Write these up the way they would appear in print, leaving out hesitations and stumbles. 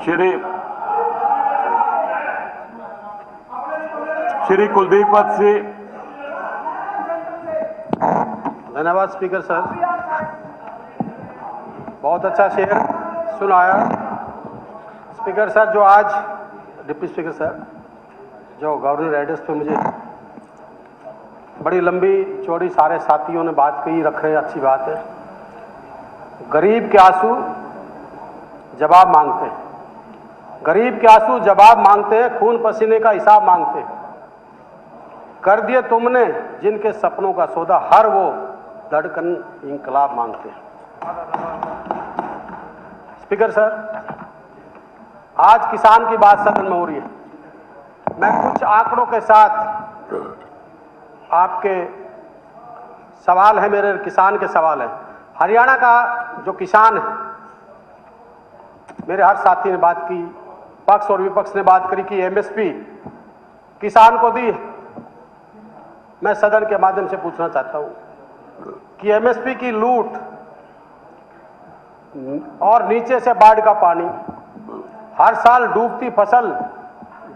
श्री कुलदीप वत्स जी। धन्यवाद speaker sir, बहुत अच्छा शेयर सुनाया। स्पीकर सर, जो आज डिप्टी स्पीकर सर जो गवर्नर एड्रेस पे मुझे बड़ी लंबी चौड़ी सारे साथियों ने बात कही, रख रहे, अच्छी बात है। गरीब के आंसू जवाब मांगते हैं, गरीब के आंसू जवाब मांगते हैं, खून पसीने का हिसाब मांगते हैं। कर दिए तुमने जिनके सपनों का सौदा, हर वो धड़कन इंकलाब मांगते हैं। स्पीकर सर, आज किसान की बात सदन में हो रही है। मैं कुछ आंकड़ों के साथ, आपके सवाल है मेरे, किसान के सवाल है। हरियाणा का जो किसान है, मेरे हर साथी ने बात की, पक्ष और विपक्ष ने बात करी कि एमएसपी किसान को दी। मैं सदन के माध्यम से पूछना चाहता हूं कि एमएसपी की लूट और नीचे से बाढ़ का पानी, हर साल डूबती फसल,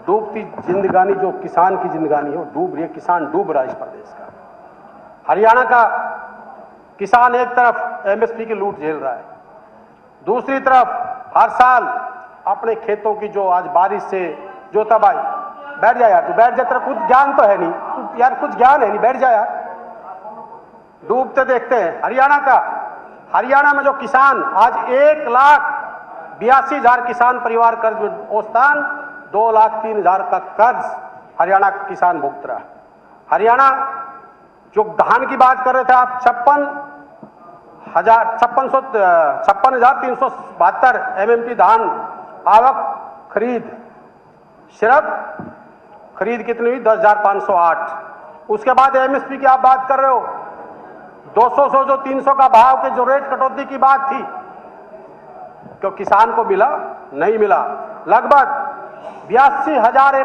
डूबती जिंदगानी, जो किसान की जिंदगानी है वो डूब रही है। किसान डूब रहा है इस प्रदेश का। हरियाणा का किसान एक तरफ एमएसपी की लूट झेल रहा है, दूसरी तरफ हर साल अपने खेतों की जो आज बारिश से जो तबाही, बैठ जा यार, तू बैठ जा, तेरा कुछ ज्ञान तो है नहीं, तू यार कुछ ज्ञान है नहीं, बैठ जा यार। डूबते देखते हैं हरियाणा में जो किसान आज 1,82,000 किसान परिवार कर्ज में, औसतन 2,03,000 का कर्ज हरियाणा का किसान भुगत रहा है। हरियाणा जो धान की बात कर रहे थे आप, 56,372 एमएमपी धान आवक, खरीद सिर्फ खरीद कितनी हुई? 10,508। उसके बाद एमएसपी की आप बात कर रहे हो, 200 जो 300 का भाव के जो रेट कटौती की बात थी, क्यों किसान को मिला? नहीं मिला। लगभग 82,000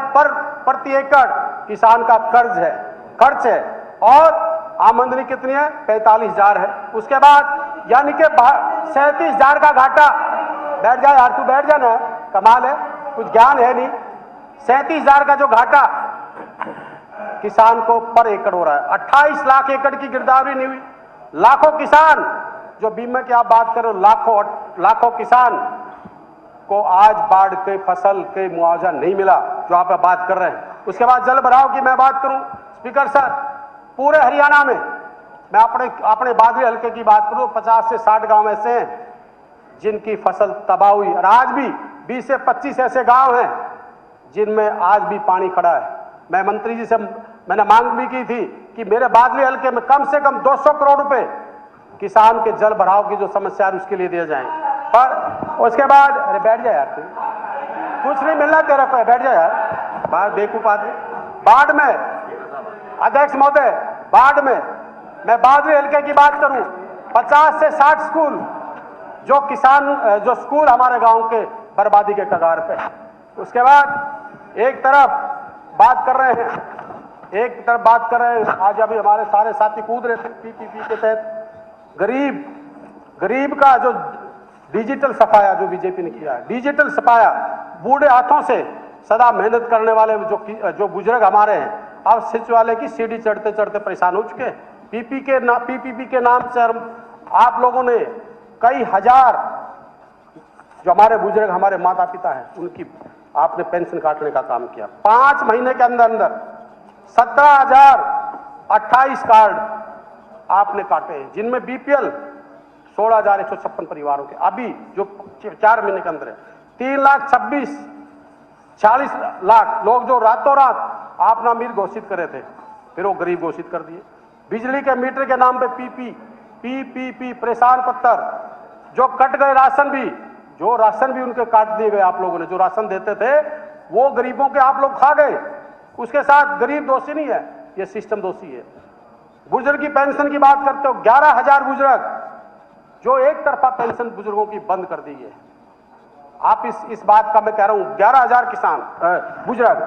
प्रति एकड़ किसान का खर्च है और आमदनी कितनी है? 45,000 है। उसके बाद यानी कि 37,000 का घाटा। बैठ जा यार, तू बैठ जा ना, कमाल है, कुछ ज्ञान है नहीं। 37,000 का जो घाटा किसान को पर एकड़ हो रहा है। 28 लाख एकड़ की गिरदावरी नहीं हुई। लाखों किसान, जो बीमा की आप बात करो, लाखों किसान को आज बाढ़ के फसल के मुआवजा नहीं मिला, जो आप बात कर रहे हैं। उसके बाद जल भराव की मैं बात करूं, स्पीकर सर, पूरे हरियाणा में मैं अपने बादली हल्के की बात करूं, 50 से 60 गांव ऐसे हैं जिनकी फसल तबाह हुई, और आज भी 20 से 25 ऐसे गांव हैं जिनमें आज भी पानी खड़ा है। मैं मंत्री जी से मैंने मांग भी की थी कि मेरे बादली हल्के में कम से कम 200 करोड़ रुपए किसान के जल भराव की जो समस्या है उसके लिए दिए जाएं। पर उसके बाद, अरे बैठ जा यार, कुछ नहीं मिलना तेरा को, बैठ जा यार, बाहर बेवकूफ आदमी। बाढ़ में, अध्यक्ष महोदय, बाढ़ में मैं बादली हल्के की बात करूं, 50 से 60 स्कूल, जो स्कूल हमारे गांव के बर्बादी के कगार पे। उसके बाद एक तरफ बात कर रहे हैं, आज अभी हमारे सारे साथी कूद रहे थे पीपीपी के तहत, गरीब का जो डिजिटल सफाया जो बीजेपी ने किया है, डिजिटल सफाया, बूढ़े हाथों से सदा मेहनत करने वाले जो बुजुर्ग हमारे हैं, अब सचिवालय की सीढ़ी चढ़ते चढ़ते परेशान हो चुके हैं। पीपीपी के नाम से आप लोगों ने कई हजार जो हमारे बुजुर्ग, हमारे माता पिता हैं, उनकी आपने पेंशन काटने का काम किया। 5 महीने के अंदर 17,028 कार्ड आपने काटे हैं, जिनमें बीपीएल 16,156 परिवारों के, अभी जो 4 महीने के अंदर है 3,26,40 लाख लोग जो रातों रात आप अमीर घोषित करे थे, फिर वो गरीब घोषित कर दिए। बिजली के मीटर के नाम पे पीपीपी परेशान पत्थर, जो कट गए राशन भी उनके काट दिए गए। आप लोगों ने जो राशन देते थे वो गरीबों के आप लोग खा गए। उसके साथ गरीब दोषी नहीं है, ये सिस्टम दोषी है। बुजुर्ग की पेंशन की बात करते हो, 11,000 बुजुर्ग जो एक तरफा पेंशन बुजुर्गों की बंद कर दी है। आप इस बात का मैं कह रहा हूं, 11,000 किसान बुजुर्ग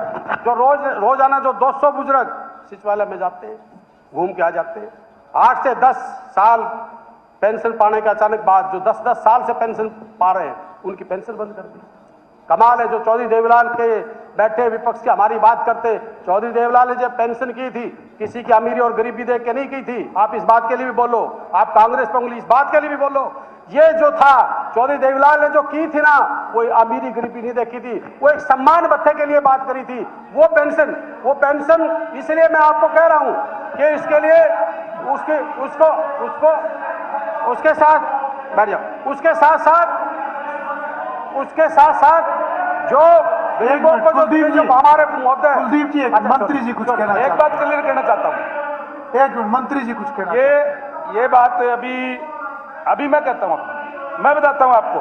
जो रोजाना जो 200 बुजुर्ग सचिवालय में जाते हैं, घूम के आ जाते हैं। 8 से 10 साल पेंशन पाने के अचानक बाद जो 10-10 साल से पेंशन पा रहे हैं, उनकी पेंशन बंद कर दी। कमाल है जो चौधरी देवीलाल के बैठे विपक्ष की हमारी बात करते। चौधरी देवीलाल ने जब पेंशन की थी किसी की अमीरी और गरीबी देख के नहीं की थी। आप इस बात के लिए भी बोलो, आप कांग्रेस पे उंगली इस बात के लिए भी बोलो। ये जो था चौधरी देवीलाल ने जो की थी ना, वो अमीरी गरीबी नहीं देखी थी, वो एक सम्मान भत्ते के लिए बात करी थी। वो पेंशन इसलिए मैं आपको कह रहा हूं कि इसके लिए उसके साथ बैठ जाओ, उसके साथ साथ जो गरीबों को जो हमारे मुद्दे। कुलदीप जी, मंत्री जी कुछ कहना, एक बात क्लियर करना चाहता हूं। एक मिनट, मंत्री जी कुछ कहना। ये बात अभी मैं कहता हूं, मैं बताता हूं आपको।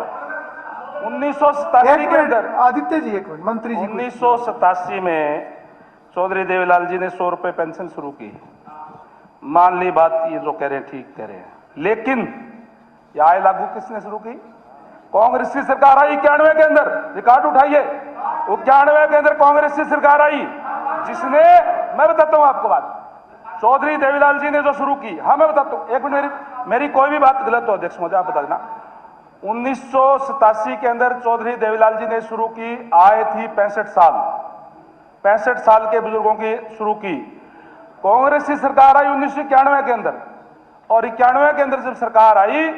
1987 के अंदर, आदित्य जी एक मिनट, मंत्री जी 1987 में चौधरी देवीलाल जी ने 100 रुपए पेंशन शुरू की। मान ली बात, ये जो कह रहे हैं ठीक कह रहे हैं, लेकिन ये आय लागू किसने शुरू की? कांग्रेस की सरकार आई 91 के अंदर, रिकॉर्ड उठाइए, 91 के अंदर कांग्रेस की सरकार आई जिसने, मैं बताता हूं आपको बात, चौधरी देवीलाल जी ने जो शुरू की। हाँ मैं बताता हूं, एक मिनट, मेरी कोई भी बात गलत हो अध्यक्ष महोदय आप बता देना। 1987 के अंदर चौधरी देवीलाल जी ने शुरू की, आय थी 65 साल के बुजुर्गों की शुरू की। कांग्रेस की सरकार आई 1991 के अंदर, और 91 के अंदर जब सरकार आई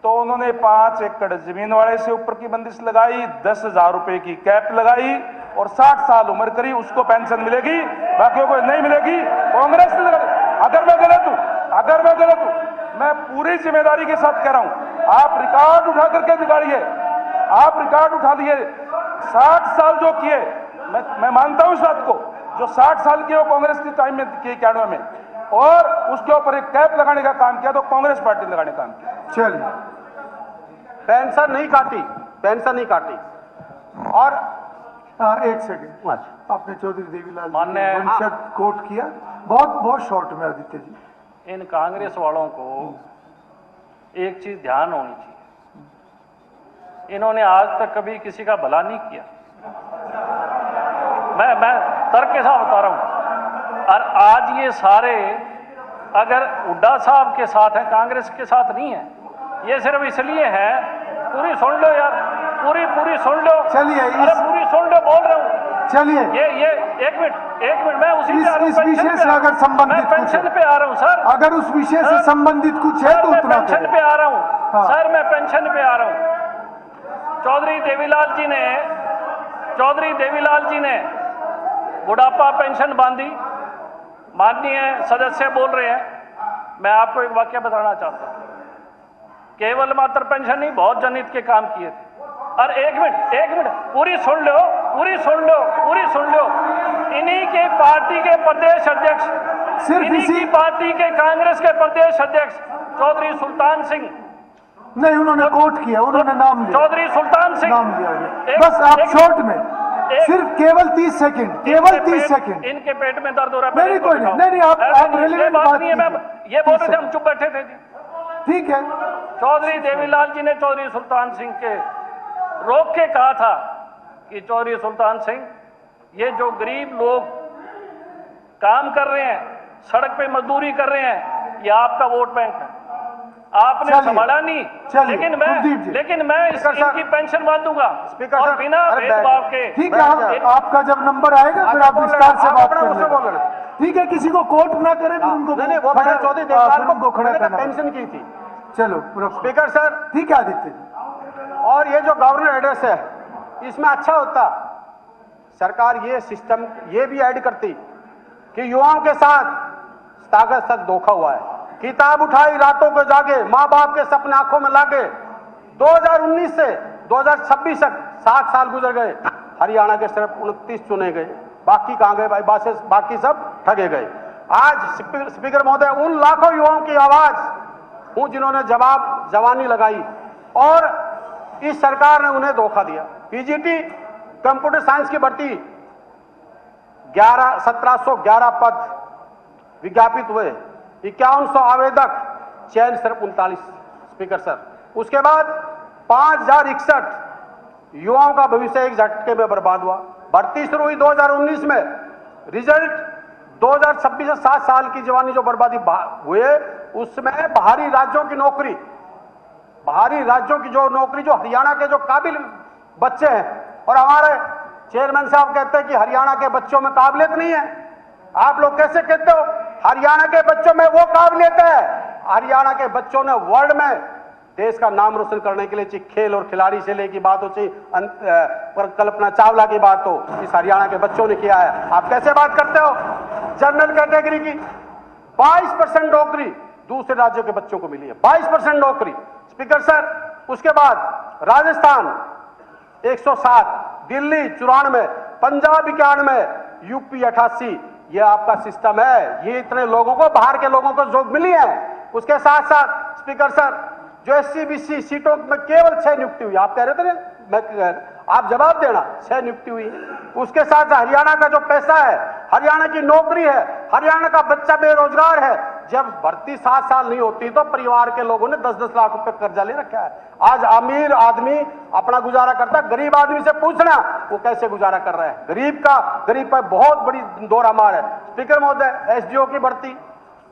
तो उन्होंने 5 एकड़ जमीन वाले से ऊपर की बंदिश लगाई, 10,000 रुपए की कैप लगाई, और 60 साल उम्र करी उसको पेंशन मिलेगी, बाकियों को नहीं मिलेगी। कांग्रेस ने लगाई। अगर मैं गलत हूं, मैं पूरी जिम्मेदारी के साथ कह रहा हूं, आप रिकॉर्ड उठा करके दिखाइए, आप रिकॉर्ड उठा दिए। 60 साल जो किए, मैं मानता हूं इस बात को, जो 60 साल किए वो कांग्रेस के टाइम में किए 91 में, और उसके ऊपर एक कैप लगाने का काम किया तो कांग्रेस पार्टी ने लगाने का काम किया। चलिए, पेंशन नहीं काटी। और एक सेकंड, आपने चौधरी देवीलाल वंशज कोट किया, बहुत शॉर्ट में। आदित्य जी, इन कांग्रेस वालों को एक चीज ध्यान होनी चाहिए, इन्होंने आज तक कभी किसी का भला नहीं किया। मैं तर्क के साथ बता रहा हूं। और आज ये सारे अगर हुड्डा साहब के साथ हैं, कांग्रेस के साथ नहीं है, ये सिर्फ इसलिए है, पूरी सुन लो यार, पूरी सुन लो। चलिए, पूरी सुन लो, बोल रहा हूं। चलिए, ये एक मिनट, मैं उसी पे आ रहा हूं, इस विषय से अगर संबंधित पेंशन पे आ रहा हूं सर। अगर उस विषय से संबंधित कुछ है तो उतना पेंशन पे आ रहा हूं। हाँ। सर मैं पेंशन पे आ रहा हूं। चौधरी देवीलाल जी ने बुढ़ापा पेंशन बांधी, माननीय सदस्य बोल रहे हैं, मैं आपको एक वाक्य बताना चाहता हूं। केवल मात्र पेंशन नहीं, बहुत जनहित के काम किए थे। और एक मिनट, पूरी सुन लो। इन्हीं के पार्टी के प्रदेश अध्यक्ष, इन्हीं की पार्टी के कांग्रेस के प्रदेश अध्यक्ष चौधरी सुल्तान सिंह, नहीं, उन्होंने कोट किया, उन्होंने नाम लिया, चौधरी सुल्तान सिंह नाम लिया। बस आप शॉर्ट में, सिर्फ केवल 30 सेकंड। इनके पेट में दर्द हो रहा है। नहीं, कोई नहीं, आप रेलेवेंट बात नहीं है। मैं ये बोल रहे थे, हम चुप बैठे थे जी। ठीक है। चौधरी देवीलाल जी ने चौधरी सुल्तान सिंह के रोक के कहा था कि चौधरी सुल्तान सिंह, ये जो गरीब लोग काम कर रहे हैं, सड़क पे मजदूरी कर रहे हैं, ये आपका वोट बैंक है, आपने संभाला नहीं। लेकिन मैं इनकी पेंशन बांधूंगा और बिना भेदभाव के। ठीक है, आपका जब नंबर आएगा फिर आप विस्तार से बात करेंगे। ठीक है, किसी को कोट ना करें, उनको चौधरी देवीलाल को खड़ा करना, पेंशन की थी। चलो स्पीकर सर, ठीक है आदित्य जी। और ये जो गवर्नर एड्रेस है, इसमें अच्छा होता सरकार ये सिस्टम ये भी ऐड करती कि युवाओं के साथ ताकत तक धोखा हुआ है, किताब उठाई रातों को जागे, माँ बाप के सपने आंखों में लागे। 2019 से 2026 तक 7 साल गुजर गए, हरियाणा के सिर्फ 29 चुने गए, बाकी कहां गए भाई? बाकी सब ठगे गए। आज स्पीकर महोदय, उन लाखों युवाओं की आवाज हूं जिन्होंने जवानी लगाई, और इस सरकार ने उन्हें धोखा दिया। पीजीटी कंप्यूटर साइंस की भर्ती 1711 पद विज्ञापित हुए, 5100 आवेदक, चयन सिर्फ 39। स्पीकर सर, उसके बाद 5061 युवाओं का भविष्य एक झटके में बर्बाद हुआ। भर्ती शुरू हुई 2019 में, रिजल्ट 2026 से 7 साल की जवानी जो बर्बादी हुए, उसमें बाहरी राज्यों की नौकरी जो हरियाणा के जो काबिल बच्चे हैं और हमारे चेयरमैन साहब कहते हैं कि हरियाणा के बच्चों में काबिलियत नहीं है। आप लोग कैसे कहते हो? हरियाणा के बच्चों में वो काबिलियत है। हरियाणा के बच्चों ने वर्ल्ड में देश का नाम रोशन करने के लिए, चाहे खेल और खिलाड़ी से लेकर बात हो, चाहे कल्पना चावला की बात हो, इस हरियाणा के बच्चों ने किया है। आप कैसे बात करते हो? जनरल कैटेगरी की 22% नौकरी दूसरे राज्यों के बच्चों को मिली है, 22% नौकरी। स्पीकर सर, उसके बाद राजस्थान 107, दिल्ली 94, पंजाब 91, यूपी 88। ये आपका सिस्टम है। ये इतने लोगों को, बाहर के लोगों को जॉब मिली है। उसके साथ साथ स्पीकर सर, जो SC/BC सीटों में केवल 6 नियुक्ति हुई, आप कह रहे थे ना, आप जवाब देना, 6 नियुक्ति हुई। उसके साथ हरियाणा का जो पैसा है, हरियाणा की नौकरी है, हरियाणा का बच्चा बेरोजगार है। जब भर्ती 7 साल नहीं होती तो परिवार के लोगों ने 10-10 लाख रुपए कर्जा ले रखा है। आज अमीर आदमी अपना गुजारा करता है, गरीब आदमी से पूछना वो कैसे गुजारा कर रहा है। गरीब पर बहुत बड़ी दौरा मार है। स्पीकर महोदय, SDO की भर्ती,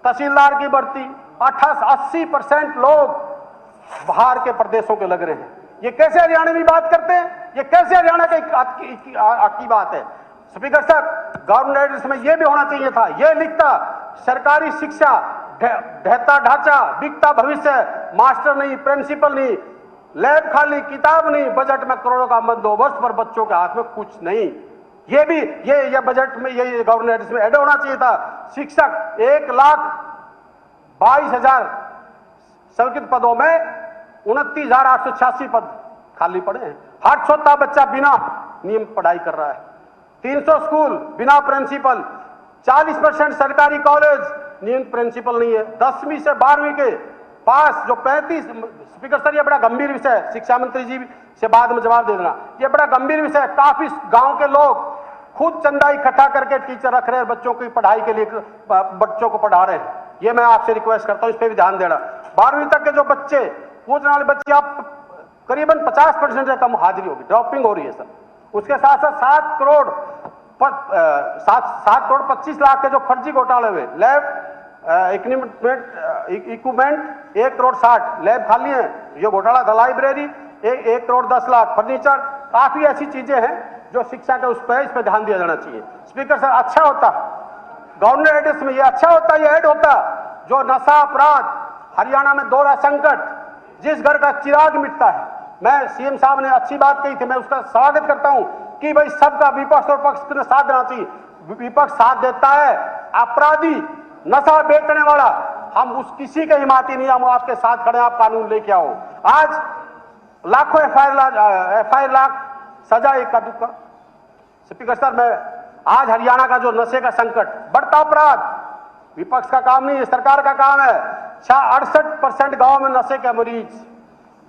तहसीलदार की भर्ती, 80% लोग बाहर के प्रदेशों के लग रहे हैं। ये कैसे हरियाणा में बात करते हैं? ये कैसे हरियाणा की बात है? स्पीकर साहब, गवर्नमेंट में यह भी होना चाहिए था। यह लिखता, सरकारी शिक्षा ढहता ढांचा, बिकता भविष्य, मास्टर नहीं, प्रिंसिपल नहीं, लैब खाली, किताब नहीं, बजट में करोड़ों का बंदोबस्त पर बच्चों के हाथ में कुछ नहीं। ये भी ये बजट में ये गवर्नमेंट में ऐड होना चाहिए था। शिक्षक 1,22,000 स्वीकृत पदों में 29,886 पद खाली पड़े हैं। हर छोटा बच्चा बिना नियम पढ़ाई कर रहा है। 300 स्कूल बिना प्रिंसिपल, 40% सरकारी कॉलेज नियमित प्रिंसिपल नहीं है। 10वीं से 12वीं के पास जो 35, स्पीकर सर, ये बड़ा गंभीर विषय है। शिक्षा मंत्री जी से बाद में जवाब दे देना। ये बड़ा गंभीर विषय है। काफी गांव के लोग खुद चंदा इकट्ठा करके टीचर रख रहे हैं, बच्चों की पढ़ाई के लिए बच्चों को पढ़ा रहे हैं। ये मैं आपसे रिक्वेस्ट करता हूं, इस पर भी ध्यान देना। 12वीं तक के जो बच्चे, पूछने वाले बच्चे, आप करीबन 50% से कम हाजिरी होगी, ड्रॉपिंग हो रही है सर। उसके साथ साथ 7 करोड़ 25 लाख के जो फर्जी घोटाले हुए, लैब इक्विपमेंट 1 करोड़ 60, लैब खाली है, ये घोटाला था। लाइब्रेरी 1 करोड़ 10 लाख, फर्नीचर, काफी ऐसी चीजें हैं जो शिक्षा के इस पर ध्यान दिया जाना चाहिए। स्पीकर सर, अच्छा होता गवर्नमेंट एड्रेस में ये अच्छा होता, ये ऐड होता, जो नशा अपराध हरियाणा में दोहरा संकट, जिस घर का चिराग मिटता है। मैं सीएम साहब ने अच्छी बात कही थी, मैं उसका स्वागत करता हूं कि भाई सबका विपक्ष और पक्ष ने साथ देना चाहिए। विपक्ष साथ देता है, अपराधी नशा बेचने वाला हम उस किसी के हिमाती नहीं, हम आपके साथ खड़े, आप कानून लेके आओ। आज लाखों एफआईआर लाख सजा एक का दुक्का। स्पीकर सर, मैं आज हरियाणा का जो नशे का संकट, बढ़ता अपराध विपक्ष का काम नहीं है, सरकार का काम है। 68% गांव में नशे के मरीज,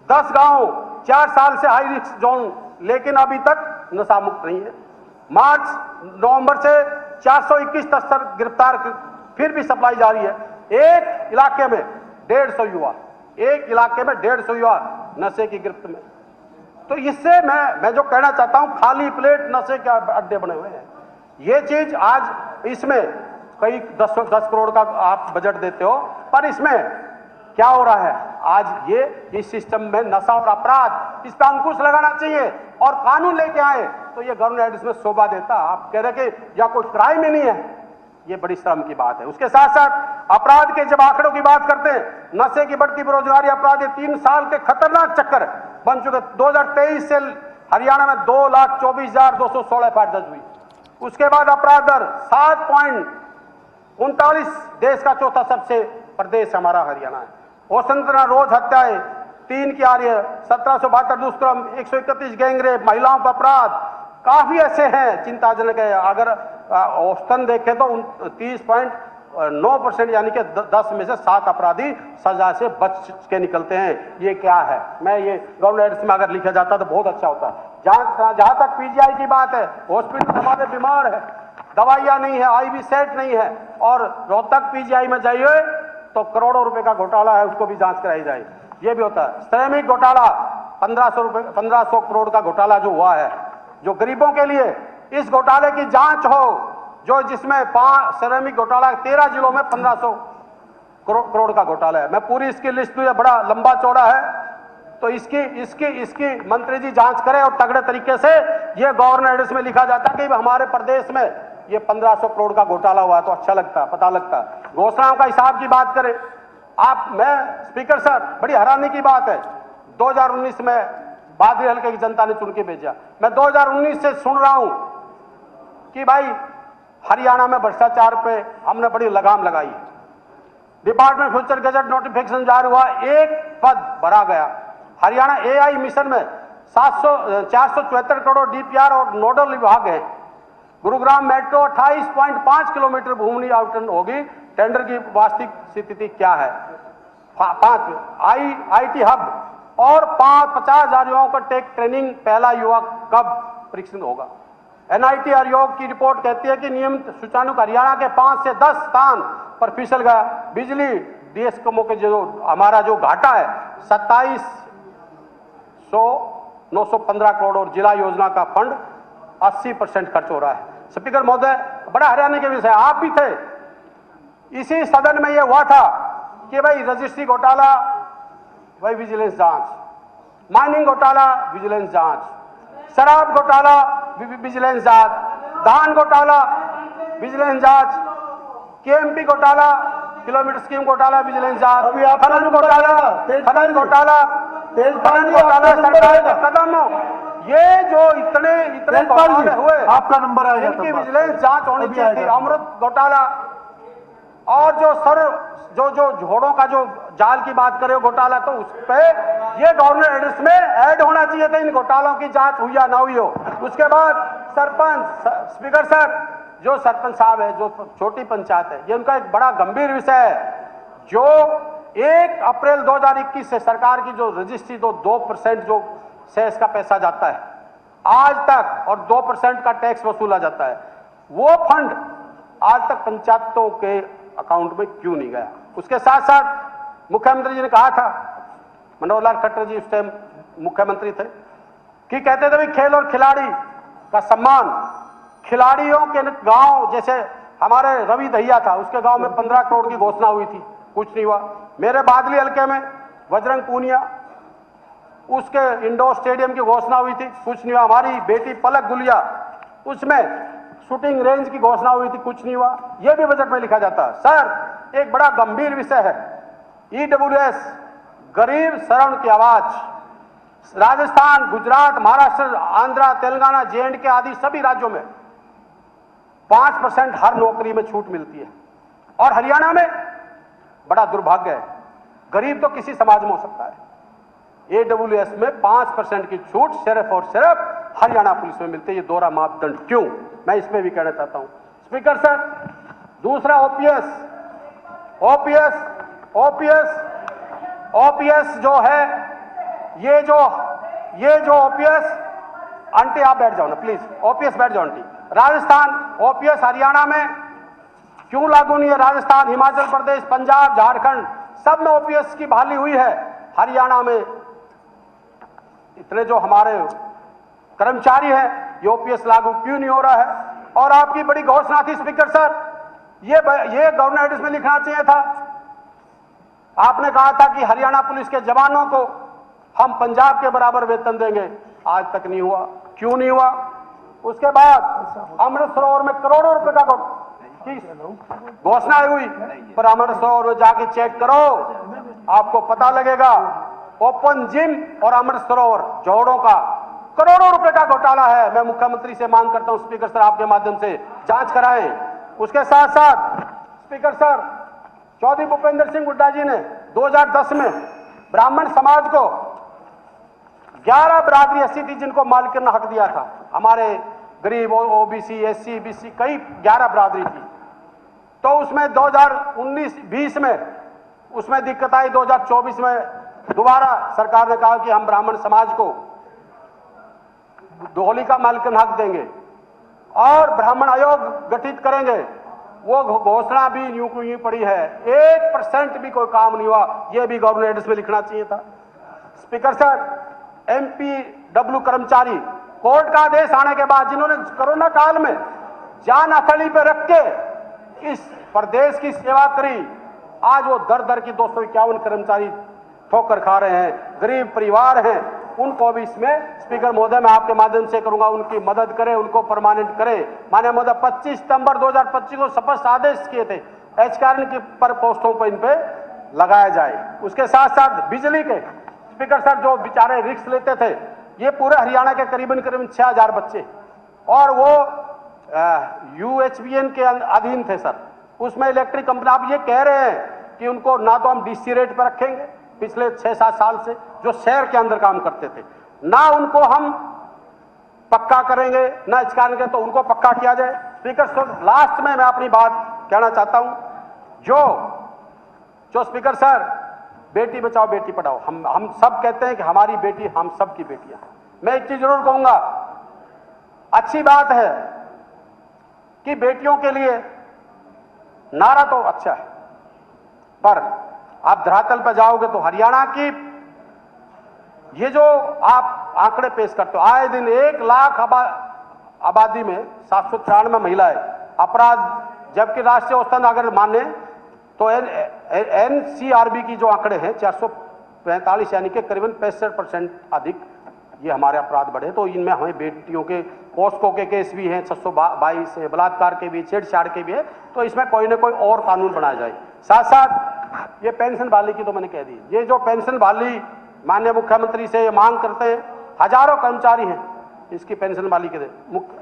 10 गांव 4 साल से हाई रिस्क जोन, लेकिन अभी तक नशा मुक्त नहीं है। नवंबर से 421 तस्कर गिरफ्तार, फिर भी सप्लाई जारी है। एक इलाके में 150 युवा, एक इलाके में 150 युवा नशे की गिरफ्त में। तो इससे मैं जो कहना चाहता हूं, खाली प्लेट नशे के अड्डे बने हुए हैं। ये चीज आज इसमें कई 10 करोड़ का आप बजट देते हो, पर इसमें क्या हो रहा है? आज ये इस सिस्टम में नशा और अपराध, इस पर अंकुश लगाना चाहिए और कानून लेके आए तो ये गवर्नमेंट इसमें शोभा देता। आप कह रहे कि या कोई क्राइम ही नहीं है, ये बड़ी शर्म की बात है। उसके साथ साथ अपराध के जब आंकड़ों की बात करते हैं, नशे की बढ़ती बेरोजगारी, अपराध, 3 साल के खतरनाक चक्कर बन चुके। 2023 से हरियाणा में 2,24,216 एफआईआर दर्ज हुई। उसके बाद अपराध दर 7.39, देश का चौथा सबसे प्रदेश हमारा हरियाणा है। औसतन रोज हत्याएं 3 की आ रही है, 1772 दुष्कर्म, 131 गैंगरेप, महिलाओं पर अपराध, काफी ऐसे हैं चिंताजनक है। अगर औसतन देखें तो 30.9%, यानी कि 10 में से 7 अपराधी सजा से बच के निकलते हैं। ये क्या है? मैं ये गवर्नमेंट में अगर लिखा जाता तो बहुत अच्छा होता। जहां तक पीजीआई की बात है, हॉस्पिटल हमारे बीमार है, दवाइयां नहीं है, आईवी सेट नहीं है, और रोहतक पीजीआई में जाइए तो करोड़ों रुपए का घोटाला है, उसको भी जांच कराई जाए। ये भी होता है। श्रमिक घोटाला 1500 करोड़ का घोटाला जो हुआ है, जो गरीबों के लिए, इस घोटाले की जांच हो, जो जिसमें 5 श्रमिक घोटाला 13 जिलों में 1500 करोड़ का घोटाला है। मैं पूरी इसकी लिस्ट दूं, बड़ा लंबा चौड़ा है। तो इसकी इसकी इसकी मंत्री जी जांच करें और तगड़े तरीके से। ये गवर्नर एड्रेस में लिखा जाता कि हमारे प्रदेश में ये 1500 करोड़ का घोटाला हुआ है, तो अच्छा लगता, पता लगता। घोषणाओं का हिसाब की बात करें मैं स्पीकर सर, बड़ी हैरानी की बात है, 2019 में बादरी हल्के की जनता ने चुन के भेजा। मैं 2019 से सुन रहा हूं कि भाई हरियाणा में भ्रष्टाचार पे हमने बड़ी लगाम लगाई है। डिपार्टमेंट फ्यूचर गजट नोटिफिकेशन जारी हुआ, एक पद भरा गया। हरियाणा एआई मिशन में 474 करोड़ डीपीआर और नोडल विभाग है। गुरुग्राम मेट्रो 28.5 किलोमीटर भूमि आवंटन होगी। टेंडर की वास्तविक स्थिति क्या है? 5 आईटी हब और 50,000 युवाओं का टेक ट्रेनिंग पहला युवा कब परीक्षण होगा? एनआईटी आयोग की रिपोर्ट कहती है कि नियमित सूचांक हरियाणा के 5 से 10 स्थान पर फिसल गया। बिजली डीएसकमो के जो हमारा जो घाटा है 915 करोड़ और जिला योजना का फंड 80% खर्च हो रहा है। स्पीकर महोदय, बड़ा हरियाणा के विषय आप भी थे, इसी सदन में यह हुआ था कि भाई रजिस्ट्री घोटाला भाई विजिलेंस जांच, माइनिंग घोटाला विजिलेंस जांच, शराब घोटाला विजिलेंस जांच, धान घोटाला विजिलेंस जांच, केएमपी घोटाला, किलोमीटर स्कीम घोटाला विजिलेंस जांच, अभी आप खनन घोटाला सरकार के कदम, ये जो इतने घोटाले हुए, आपका नंबर आएगा इनकी तब बात विजिलेंस जांच होनी अभी चाहिए थी। आएगा। अमृत घोटाला और जो झोड़ों का जो जाल की बात करें घोटाला, तो उस पे ये गवर्नर एड्रेस में ऐड होना चाहिए था, इन घोटालों की जांच हुई या ना हुई हो। उसके बाद सरपंच, स्पीकर सर, जो सरपंच साहब है, जो छोटी पंचायत है, ये उनका एक बड़ा गंभीर विषय है। जो 1 अप्रैल 2021 से सरकार की जो रजिस्ट्री 2% जो सेस का पैसा जाता है आज तक, और 2% का टैक्स वसूला जाता है, वो फंड आज तक पंचायतों के अकाउंट में क्यों नहीं गया? उसके साथ साथ मुख्यमंत्री जी ने कहा था, मनोहर लाल खट्टर जी उस टाइम मुख्यमंत्री थे, कि कहते थे भाई खेल और खिलाड़ी का सम्मान, खिलाड़ियों के गांव, जैसे हमारे रवि दहिया था, उसके गांव में 15 करोड़ की घोषणा हुई थी, कुछ नहीं हुआ। मेरे बादली हल्के में बजरंग पूनिया, उसके इंडोर स्टेडियम की घोषणा हुई थी, कुछ नहीं हुआ। हमारी बेटी पलक गुलिया, उसमें शूटिंग रेंज की घोषणा हुई थी, कुछ नहीं हुआ। यह भी बजट में लिखा जाता है। सर, एक बड़ा गंभीर विषय है ईडब्ल्यूएस, गरीब शरण की आवाज, राजस्थान, गुजरात, महाराष्ट्र, आंध्र, तेलंगाना, जेएंडके आदि सभी राज्यों में 5% हर नौकरी में छूट मिलती है, और हरियाणा में बड़ा दुर्भाग्य है, गरीब तो किसी समाज में हो सकता है, एडब्ल्यूएस में 5% की छूट सिर्फ और सिर्फ हरियाणा पुलिस में मिलती है। ये दोहरा मापदंड क्यों? मैं इसमें भी कहना चाहता हूं स्पीकर सर। दूसरा ओपीएस जो है, ये जो ओपीएस, आंटी आप बैठ जाओ ना प्लीज, ओपीएस बैठ जाओ आंटी। राजस्थान ओपीएस हरियाणा में क्यों लागू नहीं है? राजस्थान, हिमाचल प्रदेश, पंजाब, झारखंड सब में ओपीएस की बहाली हुई है। हरियाणा में इतने जो हमारे कर्मचारी हैं, ये ओपीएस लागू क्यों नहीं हो रहा है? और आपकी बड़ी घोषणा थी स्पीकर सर, ये गवर्नर एड्रेस में लिखना चाहिए था। आपने कहा था कि हरियाणा पुलिस के जवानों को हम पंजाब के बराबर वेतन देंगे, आज तक नहीं हुआ। क्यों नहीं हुआ? उसके बाद अमृत सरोवर में करोड़ों रुपए का घोषणा हुई, पर अमृत सरोवर में जाके चेक करो, आपको पता लगेगा ओपन जिम और अमृत सरोवर जोड़ों का करोड़ों रुपए का घोटाला है। मैं मुख्यमंत्री से मांग करता हूं स्पीकर सर, आपके माध्यम से जांच कराएं। उसके साथ साथ स्पीकर सर, चौधरी भूपेंद्र सिंह हुड्डा जी ने 2010 में ब्राह्मण समाज को 11 बिरादरी ऐसी थी जिनको मालिकाना हक दिया था। हमारे गरीब, ओबीसी, एससी, बीसी, कई 11 बिरादरी थी। तो उसमें 2019-20 में उसमें दिक्कत आई। 2024 में दोबारा सरकार ने कहा कि हम ब्राह्मण समाज को दोहली का मालिकाना हक देंगे और ब्राह्मण आयोग गठित करेंगे। वो घोषणा भी यूं को यूं पड़ी है, 1% भी कोई काम नहीं हुआ। यह भी गवर्नर एड्रेस में लिखना चाहिए था। स्पीकर सर, एमपीडब्ल्यू कर्मचारी कोर्ट का आदेश आने के बाद जिन्होंने कोरोना काल में जान हथेली पे रख के इस प्रदेश की सेवा करी, आज वो दर दर की 251 कर्मचारी ठोकर खा रहे हैं, गरीब परिवार हैं, उनको भी इसमें स्पीकर महोदय मैं आपके माध्यम से करूंगा, उनकी मदद करें, उनको परमानेंट करें। माननीय महोदय 25 सितंबर 2025 को स्पष्ट आदेश किए थे एचकारण की पर पोस्टों पर इन पे लगाया जाए। उसके साथ साथ बिजली के स्पीकर सर जो बेचारे रिस्क लेते थे, ये पूरे हरियाणा के करीबन 6000 बच्चे और वो UHVN के अधीन थे सर, उसमें इलेक्ट्रिक कंपनी आप ये कह रहे हैं कि उनको ना तो हम DC रेट पर रखेंगे पिछले 6-7 साल से जो शहर के अंदर काम करते थे, ना उनको हम पक्का करेंगे ना इस कारण के, तो उनको पक्का किया जाए। स्पीकर सर लास्ट में मैं अपनी बात कहना चाहता हूं, जो स्पीकर सर बेटी बचाओ बेटी पढ़ाओ, हम सब कहते हैं कि हमारी बेटी हम सब की बेटियां। मैं एक चीज जरूर कहूंगा, अच्छी बात है कि बेटियों के लिए नारा तो अच्छा है, पर आप धरातल पर जाओगे तो हरियाणा की ये जो आप आंकड़े पेश करते हो, आए दिन 1 लाख आबादी में 793 महिलाएं अपराध, जबकि राष्ट्रीय औसतन अगर माने तो NCRB की जो आंकड़े हैं 445 यानी कि करीबन 65% अधिक ये हमारे अपराध बढ़े। तो इनमें हमें बेटियों के पोस्को के केस भी हैं, 622 है, बलात्कार के भी, छेड़छाड़ के भी है, तो इसमें कोई ना कोई और कानून बनाया जाए। साथ साथ ये पेंशन बहाली की तो मैंने कह दी, ये जो पेंशन बहाली माननीय मुख्यमंत्री से ये मांग करते हैं, हजारों कर्मचारी हैं इसकी पेंशन बहाली के मुख्य